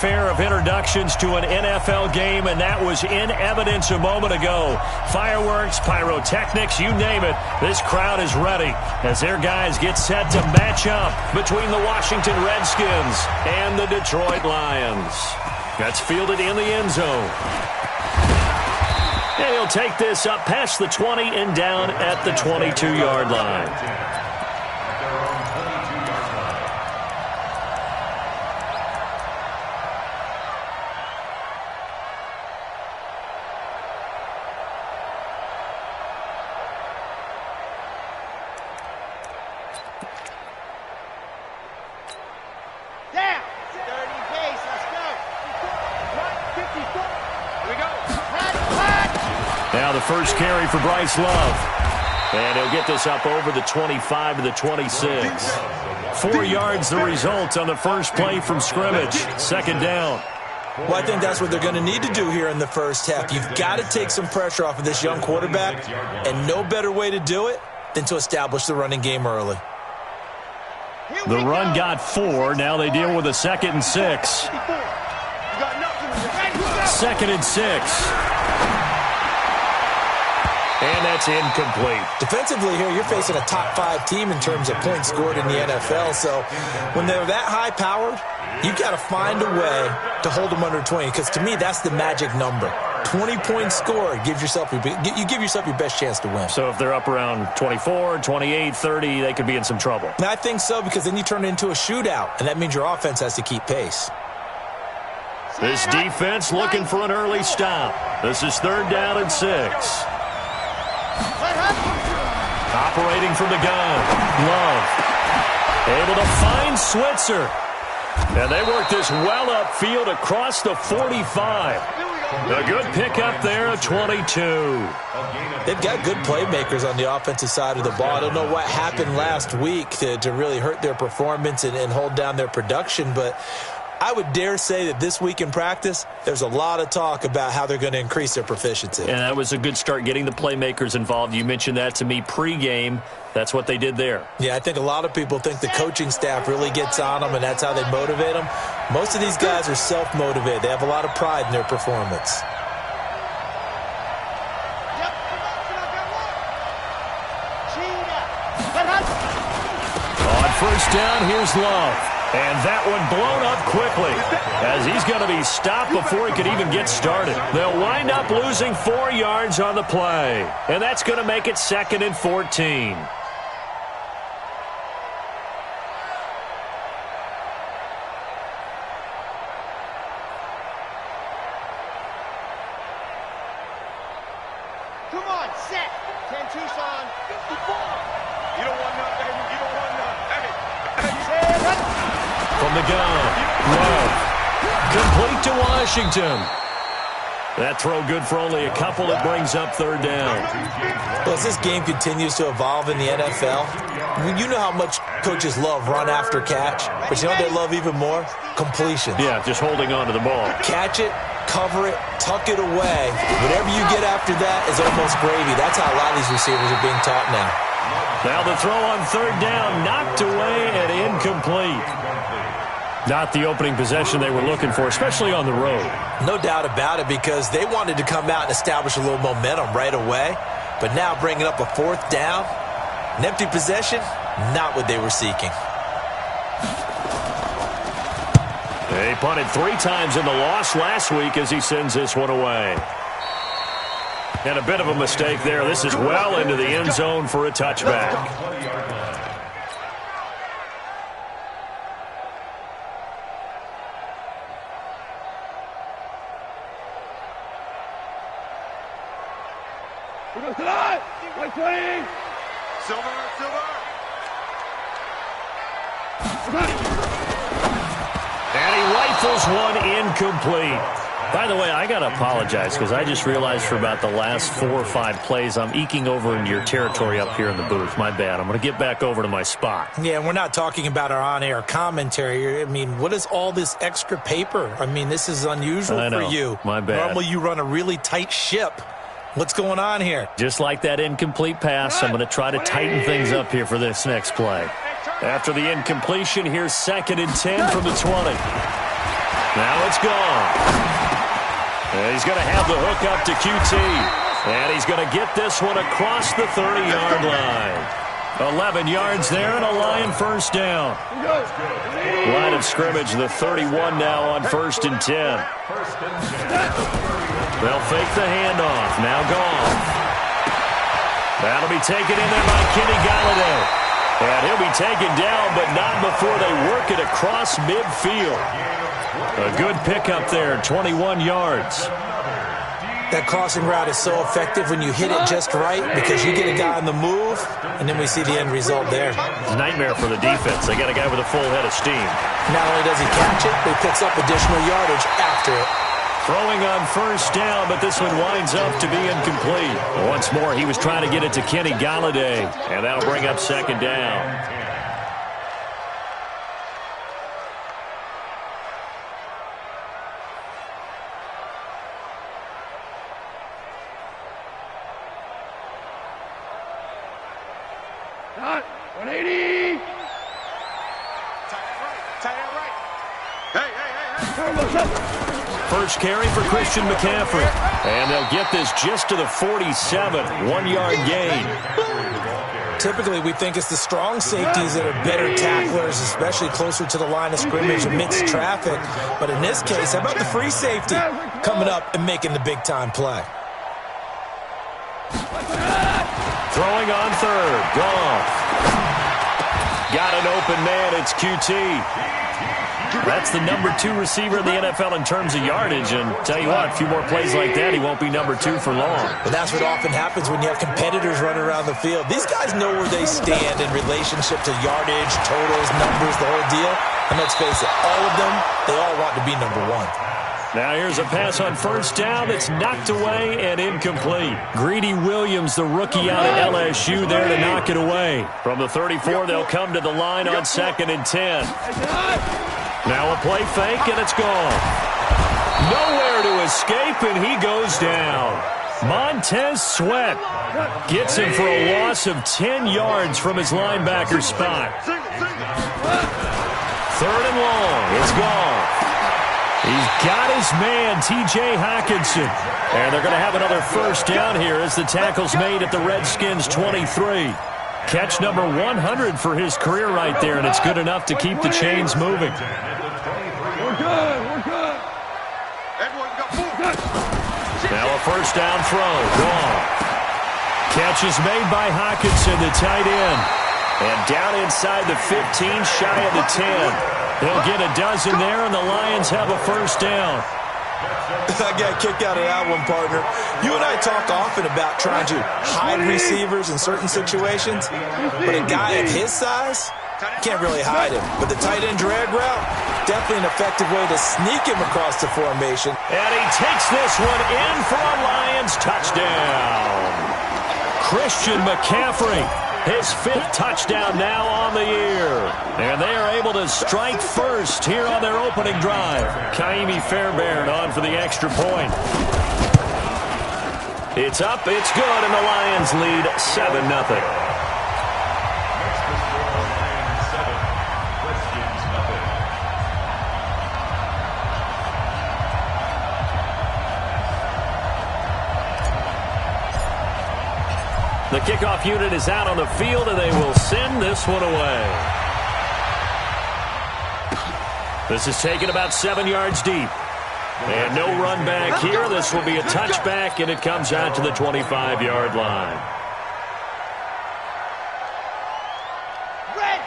Fair of introductions to an NFL game, and that was in evidence a moment ago. Fireworks, pyrotechnics, you name it. This crowd is ready as their guys get set to match up between the Washington Redskins and the Detroit Lions. That's fielded in the end zone. And he'll take this up past the 20 and down at the 22-yard line. Now the first carry for Bryce Love. And he'll get this up over the 25 to the 26. 4 yards the result on the first play from scrimmage. Second down. Well, I think that's what they're going to need to do here in the first half. You've got to take some pressure off of this young quarterback, and no better way to do it than to establish the running game early. The run got 4. Now they deal with a 2nd and 6. 2nd and 6. And that's incomplete. Defensively here, you're facing a top 5 team in terms of points scored in the NFL. So when they're that high-powered, you've got to find a way to hold them under 20. Because to me, that's the magic number. 20 points scored, you give yourself your best chance to win. So if they're up around 24, 28, 30, they could be in some trouble. And I think so, because then you turn it into a shootout, and that means your offense has to keep pace. This defense looking for an early stop. This is 3rd down and 6. Operating from the gun. Love. Able to find Switzer. And they work this well upfield across the 45. A good pickup there at 22. They've got good playmakers on the offensive side of the ball. I don't know what happened last week to really hurt their performance and hold down their production, but I would dare say that this week in practice, there's a lot of talk about how they're going to increase their proficiency. And that was a good start, getting the playmakers involved. You mentioned that to me pregame. That's what they did there. Yeah, I think a lot of people think the coaching staff really gets on them, and that's how they motivate them. Most of these guys are self-motivated. They have a lot of pride in their performance. On first down, here's Love. And that one blown up quickly as he's going to be stopped before he could even get started. They'll wind up losing 4 yards on the play. And that's going to make it 2nd and 14. Come on, set. 10 Tucson. 54. You don't want none, baby. You don't want none. Hey. From the gun. Love. Complete to Washington. That throw good for only a couple. It brings up 3rd down. Well, as this game continues to evolve in the NFL, you know how much coaches love run after catch, but you know what they love even more? Completion. Yeah, just holding on to the ball. Catch it, cover it, tuck it away. Whatever you get after that is almost gravy. That's how a lot of these receivers are being taught now. Now the throw on 3rd down, knocked away and incomplete. Not the opening possession they were looking for, especially on the road. No doubt about it, because they wanted to come out and establish a little momentum right away. But now bringing up a 4th down, an empty possession, not what they were seeking. They punted 3 times in the loss last week as he sends this one away. And a bit of a mistake there. This is well into the end zone for a touchback. Y3. Silver. And he rifles one incomplete. By the way, I got to apologize because I just realized for about the last 4 or 5 plays I'm eking over into your territory up here in the booth. My bad. I'm going to get back over to my spot. Yeah, and we're not talking about our on-air commentary. I mean, what is all this extra paper? I mean, this is unusual for you. My bad. Normally you run a really tight ship. What's going on here? Just like that incomplete pass, I'm going to try to tighten things up here for this next play. After the incompletion, here's 2nd and 10 from the 20. Now it's gone. And he's going to have the hook up to QT. And he's going to get this one across the 30-yard line. 11 yards there and a Lion first down. Line of scrimmage, the 31 now on 1st and 10. They'll fake the handoff. Now gone. That'll be taken in there by Kenny Galladay. And he'll be taken down, but not before they work it across midfield. A good pickup there, 21 yards. That crossing route is so effective when you hit it just right because you get a guy on the move, and then we see the end result there. It's a nightmare for the defense. They got a guy with a full head of steam. Not only does he catch it, but he picks up additional yardage after it. Throwing on first down, but this one winds up to be incomplete. Once more, he was trying to get it to Kenny Galladay, and that'll bring up 2nd down. Not 180. Tight end right. Hey. First carry for Christian McCaffrey. And they'll get this just to the 47. 1-yard gain. Typically, we think it's the strong safeties that are better tacklers, especially closer to the line of scrimmage amidst traffic. But in this case, how about the free safety coming up and making the big-time play? Throwing on 3rd. Goff. Got an open man. It's QT. That's the number 2 receiver in the NFL in terms of yardage. And tell you what, a few more plays like that, he won't be number 2 for long. But that's what often happens when you have competitors running around the field. These guys know where they stand in relationship to yardage, totals, numbers, the whole deal. And let's face it, all of them, they all want to be number 1. Now here's a pass on first down that's knocked away and incomplete. Greedy Williams, the rookie out of LSU, there to knock it away. From the 34, they'll come to the line on 2nd and 10. Now a play fake, and it's gone. Nowhere to escape, and he goes down. Montez Sweat gets him for a loss of 10 yards from his linebacker spot. 3rd and long. It's gone. He's got his man, T.J. Hockenson. And they're going to have another first down here as the tackle's made at the Redskins' 23. Catch number 100 for his career right there, and it's good enough to keep the chains moving. We're good. Now a first down throw. Gone. Catch is made by Hockenson, the tight end. And down inside the 15, shy of the 10. They'll get a dozen there, and the Lions have a first down. I got a kick out of that one, partner. You and I talk often about trying to hide receivers in certain situations, but a guy of his size can't really hide him. But the tight end drag route, definitely an effective way to sneak him across the formation. And he takes this one in for a Lions touchdown. Christian McCaffrey, his 5th touchdown now on the year. And they are able to strike first here on their opening drive. Kaimi Fairbairn on for the extra point. It's up, it's good, and the Lions lead 7-0. The kickoff unit is out on the field, and they will send this one away. This is taken about 7 yards deep. And no run back here. This will be a touchback, and it comes out to the 25-yard line.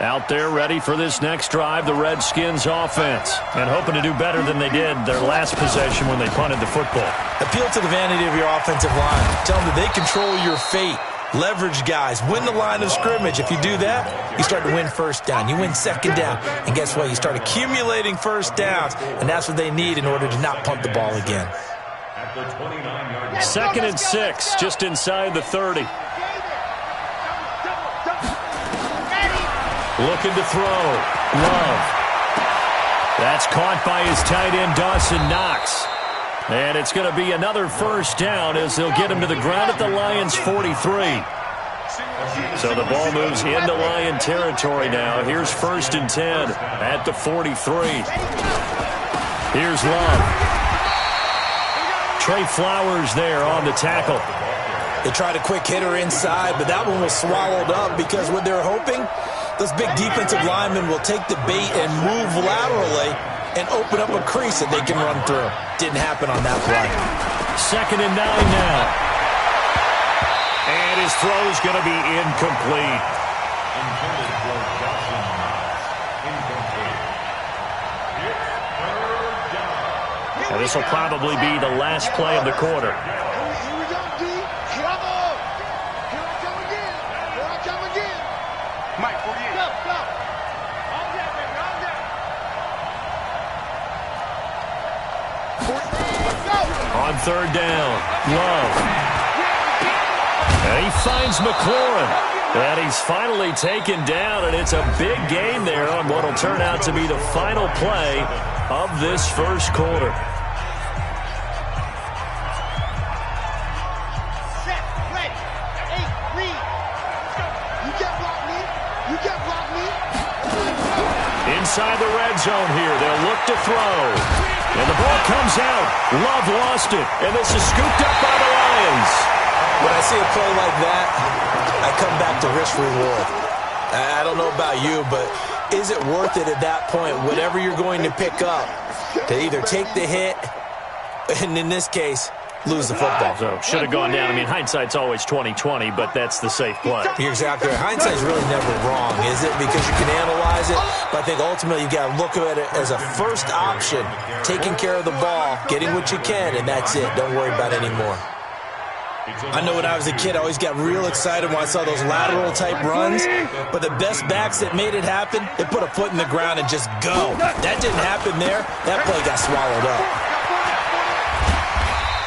Out there ready for this next drive, the Redskins offense. And hoping to do better than they did their last possession when they punted the football. Appeal to the vanity of your offensive line. Tell them that they control your fate. Leverage guys. Win the line of scrimmage. If you do that, you start to win first down. You win second down. And guess what? You start accumulating first downs. And that's what they need in order to not punt the ball again. 2nd and 6, just inside the 30. Looking to throw. Love. That's caught by his tight end, Dawson Knox. And it's going to be another first down as they'll get him to the ground at the Lions' 43. So the ball moves into Lion territory now. Here's 1st and 10 at the 43. Here's Love. Trey Flowers there on the tackle. They tried a quick hitter inside, but that one was swallowed up because what they're hoping, those big defensive linemen will take the bait and move laterally and open up a crease that they can run through. Didn't happen on that play. 2nd and 9 now. And his throw is going to be incomplete. And this will probably be the last play of the quarter. On 3rd down, Love. And he finds McLaurin. And he's finally taken down, and it's a big game there on what will turn out to be the final play of this first quarter. Inside the red zone here, they'll look to throw. And the ball comes out. Love lost it. And this is scooped up by the Lions. When I see a play like that, I come back to risk-reward. I don't know about you, but is it worth it at that point, whatever you're going to pick up, to either take the hit, and in this case, lose the football? So, should have gone down. I mean, hindsight's always 20/20, but that's the safe play. You're exactly right. Hindsight's really never wrong, is it? Because you can analyze it, but I think ultimately you got to look at it as a first option, taking care of the ball, getting what you can, and that's it. Don't worry about it anymore. I know when I was a kid, I always got real excited when I saw those lateral-type runs, but the best backs that made it happen, they put a foot in the ground and just go. That didn't happen there. That play got swallowed up.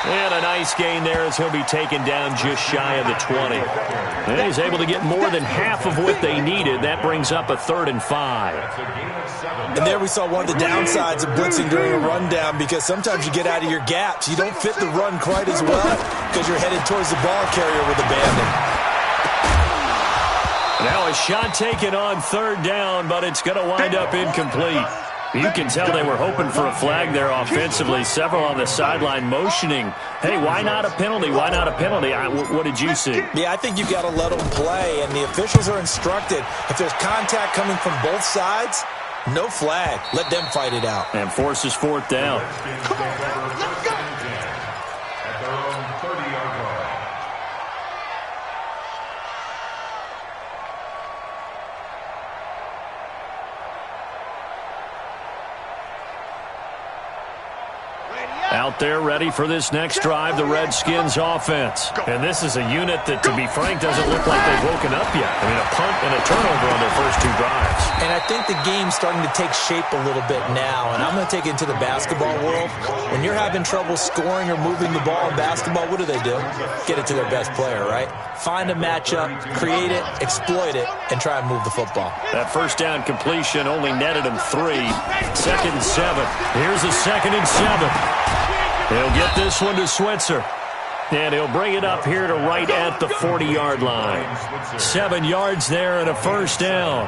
And a nice gain there as he'll be taken down just shy of the 20. And he's able to get more than half of what they needed. That brings up a 3rd and 5. And there we saw one of the downsides of blitzing during a rundown, because sometimes you get out of your gaps. You don't fit the run quite as well because you're headed towards the ball carrier with abandon. Now a shot taken on 3rd down, but it's going to wind up incomplete. You can tell they were hoping for a flag there offensively. Several on the sideline motioning, hey, why not a penalty? Why not a penalty? What did you see? Yeah, I think you got to let them play, and the officials are instructed, if there's contact coming from both sides, no flag. Let them fight it out. And forces 4th down. Come on, let's go. At their own 30-yard line. Out there ready for this next drive, the Redskins offense. And this is a unit that, to be frank, doesn't look like they've woken up yet. I mean, a punt and a turnover on their first 2 drives. And I think the game's starting to take shape a little bit now, and I'm going to take it into the basketball world. When you're having trouble scoring or moving the ball in basketball, what do? Get it to their best player, right? Find a matchup, create it, exploit it, and try and move the football. That first down completion only netted him 3. 2nd and 7. Here's a 2nd and 7. He'll get this one to Switzer. And he'll bring it up here to right at the 40-yard line. 7 yards there and a first down.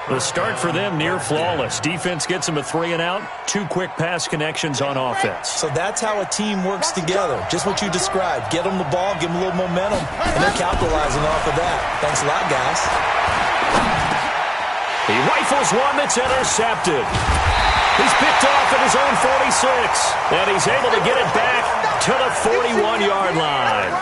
The start for them near flawless. Defense gets them a 3 and out. 2 quick pass connections on offense. So that's how a team works together. Just what you described. Get them the ball, give them a little momentum, and they're capitalizing off of that. Thanks a lot, guys. He rifles one that's intercepted. He's picked off at his own 46, and he's able to get it back to the 41-yard line.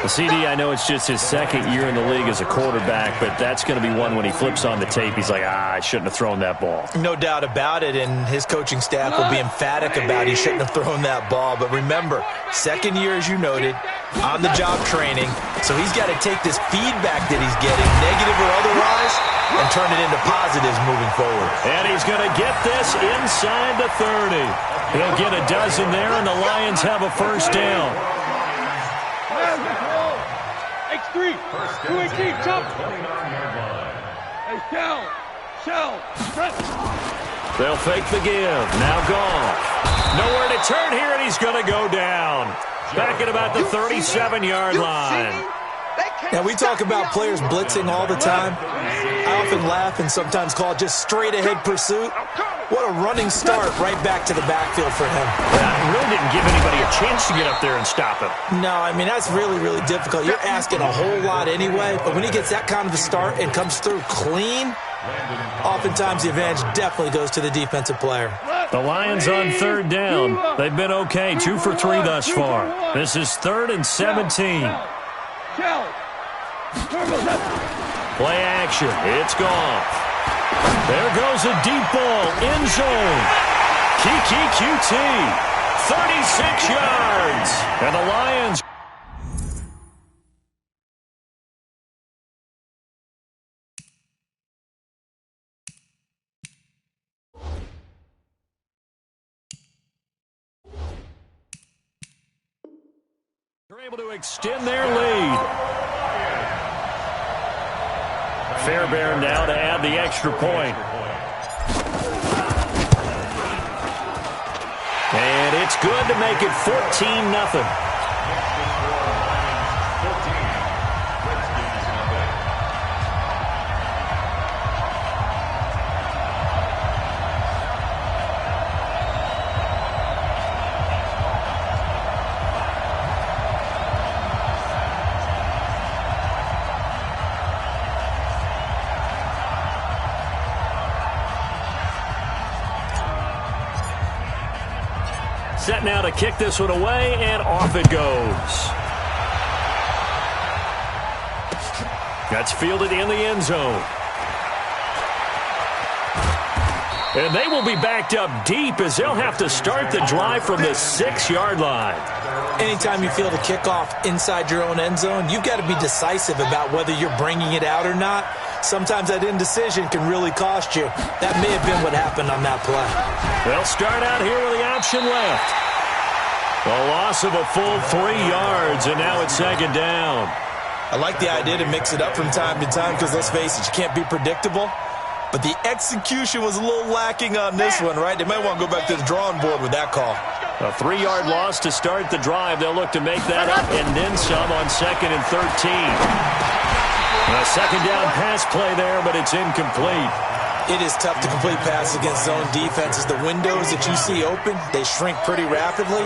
The CD, I know it's just his 2nd year in the league as a quarterback, but that's going to be one when he flips on the tape, he's like, I shouldn't have thrown that ball. No doubt about it, and his coaching staff will be emphatic about he shouldn't have thrown that ball. But remember, 2nd year, as you noted, on-the-job training, so he's got to take this feedback that he's getting, negative or otherwise, and turn it into positives moving forward. And he's going to get this inside the 30. He'll get a dozen there, and the Lions have a first down. X3, 218, jump. Hey, shell, They'll fake the give. Now gone. Nowhere to turn here, and he's going to go down. Back at about the 37-yard line. Now, we talk about players blitzing all the time. I often laugh and sometimes call it just straight-ahead pursuit. What a running start right back to the backfield for him. That really didn't give anybody a chance to get up there and stop him. No, I mean, that's really, really difficult. You're asking a whole lot anyway, but when he gets that kind of a start and comes through clean, oftentimes the advantage definitely goes to the defensive player. The Lions on third down. They've been okay, 2 for 3 thus far. This is 3rd and 17. Play action. It's gone. There goes a deep ball. End zone. Kiki QT. 36 yards. And the Lions. They're able to extend their lead. Fairbairn now to add the extra point. And it's good to make it 14-0. Set now to kick this one away, and off it goes. That's fielded in the end zone. And they will be backed up deep as they'll have to start the drive from the 6-yard line. Anytime you field a kickoff inside your own end zone, you've got to be decisive about whether you're bringing it out or not. Sometimes that indecision can really cost you. That may have been what happened on that play. They'll start out here with the option left. A loss of a full 3 yards, and now it's 2nd down. I like the idea to mix it up from time to time because, let's face it, you can't be predictable. But the execution was a little lacking on this one, right? They might want to go back to the drawing board with that call. A 3-yard loss to start the drive. They'll look to make that up and then some on 2nd and 13. A 2nd down pass play there, but it's incomplete. It is tough to complete passes against zone defenses. The windows that you see open, they shrink pretty rapidly.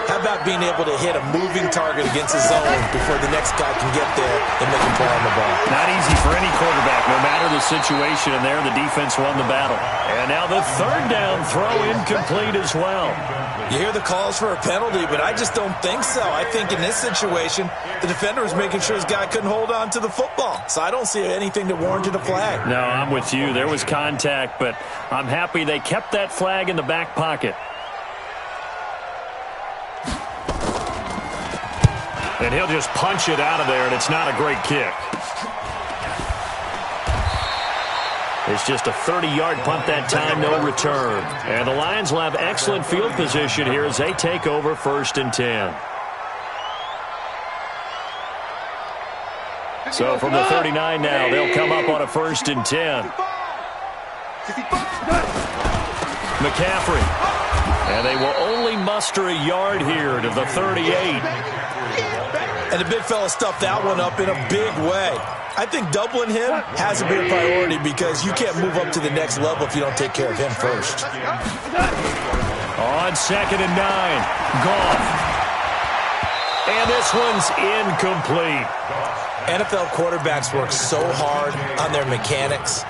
How about being able to hit a moving target against the zone before the next guy can get there and make a play on the ball? Not easy for any quarterback, no matter the situation, and there the defense won the battle. And now the 3rd down throw incomplete as well. You hear the calls for a penalty, but I just don't think so. I think in this situation, the defender was making sure his guy couldn't hold on to the football. So I don't see anything that warranted a flag. No, I'm with you. There was contact, but I'm happy they kept that flag in the back pocket. And he'll just punch it out of there, and it's not a great kick. It's just a 30-yard punt that time, no return. And the Lions will have excellent field position here as they take over 1st and 10. So from the 39 now, they'll come up on a 1st and 10. McCaffrey. And they will only muster a yard here to the 38. And the big fella stuffed that one up in a big way. I think doubling him has to be a priority because you can't move up to the next level if you don't take care of him first. On 2nd and 9, Goff. And this one's incomplete. NFL quarterbacks work so hard on their mechanics,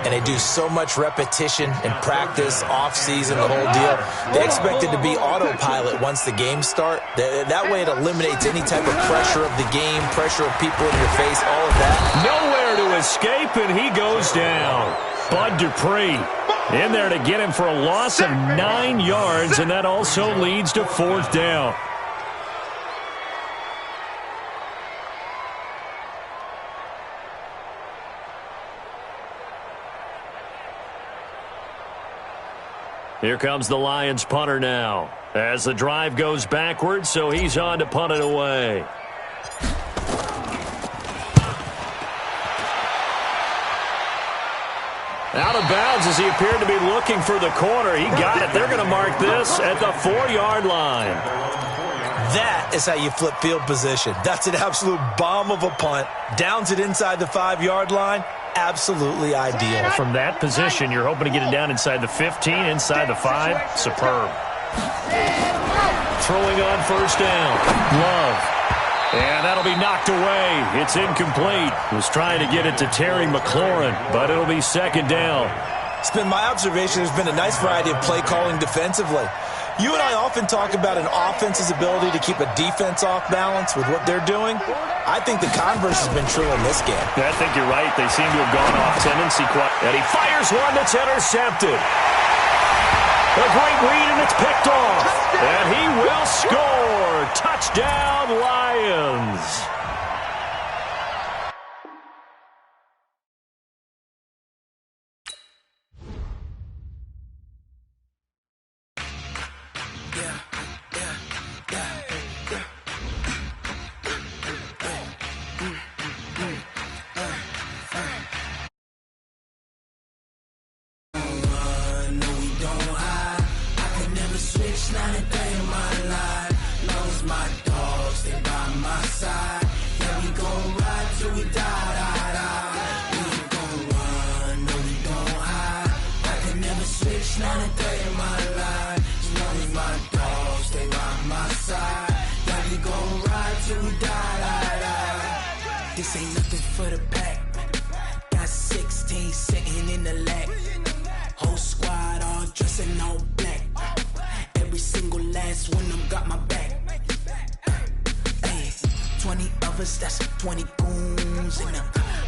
and they do so much repetition and practice, off-season, the whole deal. They expect it to be autopilot once the games start. That way it eliminates any type of pressure of the game, pressure of people in your face, all of that. Nowhere to escape, and he goes down. Bud Dupree in there to get him for a loss of 9 yards, and that also leads to 4th down. Here comes the Lions punter now as the drive goes backwards, so he's on to punt it away. Out of bounds as he appeared to be looking for the corner. He got it. They're going to mark this at the 4-yard line. That is how you flip field position. That's an absolute bomb of a punt. Downs it inside the 5-yard line. Absolutely ideal. From that position, you're hoping to get it down inside the 15, inside the 5. Superb. Throwing on first down. Love. And that'll be knocked away. It's incomplete. Was trying to get it to Terry McLaurin, but it'll be second down. It's been my observation there's been a nice variety of play calling defensively. You and I often talk about an offense's ability to keep a defense off balance with what they're doing. I think the converse has been true in this game. I think you're right. They seem to have gone off tendency quite. And he fires one that's intercepted. A great read, and it's picked off. And he will score. Touchdown, Lions. This ain't nothing for the pack. Got 16 sitting in the lap. Whole squad all dressing all black. Every single last one of them got my back. Hey, 20 of us, that's 20 goons in the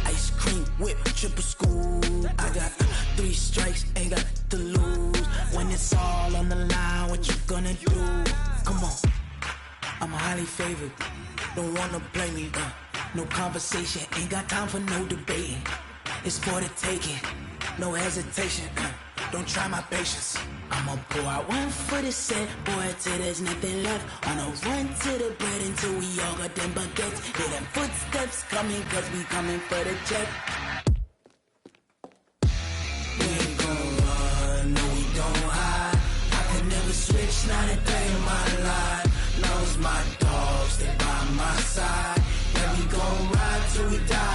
ice cream whip, triple school. I got 3 strikes, ain't got to lose. When it's all on the line, what you gonna do? Come on, I'm highly favored. Don't wanna play me, no conversation, ain't got time for no debating. It's for the taking, no hesitation. Don't try my patience. I'ma pour out one for the set, boy, till there's nothing left. On a run to the bread until we all got them baguettes. Hear them footsteps coming, cause we coming for the check. We ain't gon' run, no we don't hide. I can never switch, not a day in my life. Knows my dogs, they by my side. Yeah, we gon' ride till we die.